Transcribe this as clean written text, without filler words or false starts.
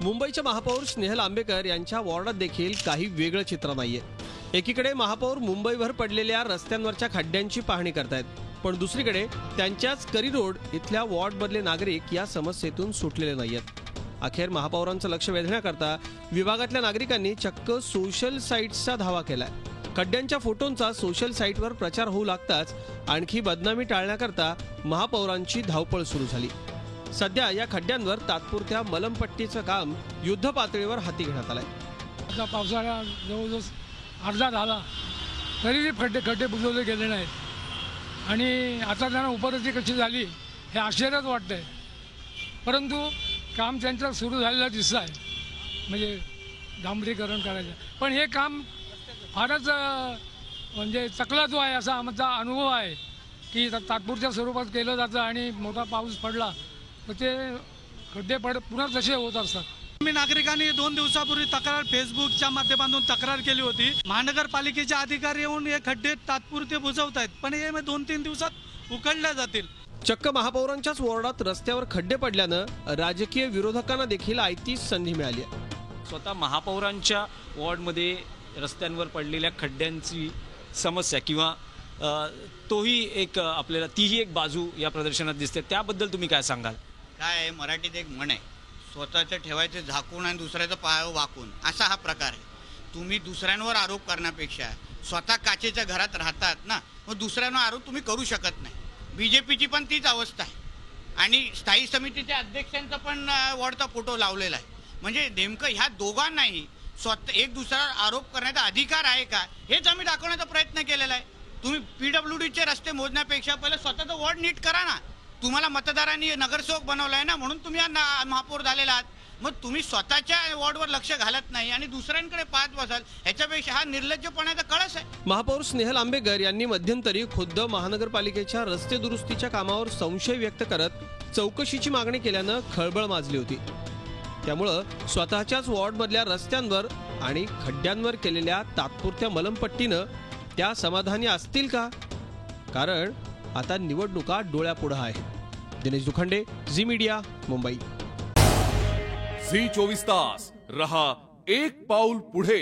मुंबईच्या महापौर स्नेहल आंबेकर यांच्या वॉर्डात देखील काही वेगळं चित्र नाहीये। एकीकडे महापौर मुंबईभर पडलेल्या रस्त्यांवरच्या खड्ड्यांची पाहणी करतायत, पण दुसरीकडे त्यांच्याच करी रोड इथल्या वॉर्डमधले नागरिक या समस्येतून सुटलेले नाहीयेत। अखेर महापौरांचं लक्ष वेधण्याकरता विभागातल्या नागरिकांनी चक्क सोशल साईट्सचा धावा केलाय। खड्ड्यांच्या फोटोंचा सोशल साईटवर प्रचार होऊ लागताच आणखी बदनामी टाळण्याकरता महापौरांची धावपळ सुरू झाली। सध्या या खड्ड्यांवर तात्पुरत्या मलमपट्टीचं काम युद्ध पातळीवर हाती घेण्यात आलंय। आता पावसाळा जवळजवळ अर्धा झाला तरी खड्डे बुजवले गेले नाहीत आणि आता त्यांना उपरती कशी झाली हे आश्चर्यच वाटतंय, परंतु काम त्यांचं सुरू झालेलं दिसत आहे, म्हणजे डांबरीकरण करायचं। पण हे काम फारच म्हणजे चकलादू आहे असा आमचा अनुभव आहे की तात्पुरत्या स्वरूपात केलं जातं आणि मोठा पाऊस पडला तर ते खड्डे पुन्हा तसे होत असतात। मी नागरिकांनी 2 दिवसापूर्वी तक्रार फेसबुकच्या माध्यमातून तक्रार केली होती। महानगरपालिकेचे अधिकारी येऊन हे खड्डे तात्पुरते बुजवत आहेत, पण हे 2-3 दिवसात उकडल्या जातील। चक्क महापौरांच्याच वॉर्डात रस्त्यावर खड्डे पडल्यानं राजकीय विरोधकांना देखील आयतीच संधी मिळाली आहे। स्वतः महापौरांच्या वॉर्डमध्ये रस्त्यांवर पडलेल्या खड्ड्यांची समस्या किंवा तोही एक आपल्याला तीही एक बाजू या प्रदर्शनात दिसते, त्याबद्दल तुम्ही काय सांगाल? काय आहे, मराठीत एक म्हण आहे, स्वतःचं ठेवायचं झाकून आणि दुसऱ्याचं पाय वाकून, असा हा प्रकार आहे। तुम्ही दुसऱ्यांवर आरोप करण्यापेक्षा स्वतः काचेच्या घरात राहतात ना, मग दुसऱ्यांवर आरोप तुम्ही करू शकत नाही। बीजेपीची पण तीच अवस्था आहे आणि स्थायी समितीच्या अध्यक्षांचा पण वॉर्डचा फोटो लावलेला आहे। म्हणजे नेमकं ह्या दोघांनाही स्वतः एक दुसऱ्यावर आरोप करण्याचा अधिकार आहे का, हेच आम्ही दाखवण्याचा प्रयत्न केलेला आहे। तुम्ही PWDचे रस्ते मोजण्यापेक्षा पहिले स्वतःचं वॉर्ड नीट करा ना। तुम्हाला मतदारांनी नगरसेवक बनवलाय ना, म्हणून तुम्ही महापौर झालेला आहात। मग तुम्ही स्वतःच्या वॉर्डवर लक्ष घालत नाही आणि दुसऱ्यांकडे पाहत बसाल, ह्याच्यापेक्षा हा निर्लज्जपणाचा कळस आहे। महापौर स्नेहल आंबेकर यांनी मध्यंतरी खुद्द महानगरपालिकेच्या रस्ते दुरुस्तीच्या कामावर संशय व्यक्त करत चौकशीची मागणी केल्यानं खळबळ माजली होती। त्यामुळं स्वतःच्याच वॉर्डमधल्या रस्त्यांवर आणि खड्ड्यांवर केलेल्या तात्पुरत्या मलमपट्टीनं त्या समाधानी असतील का? कारण आता निवडणुका डोळ्यापुढे आहे। Dinesh Dukhande, Zee media, Mumbai. Zee 24 तास रहा एक पाऊल पुढे।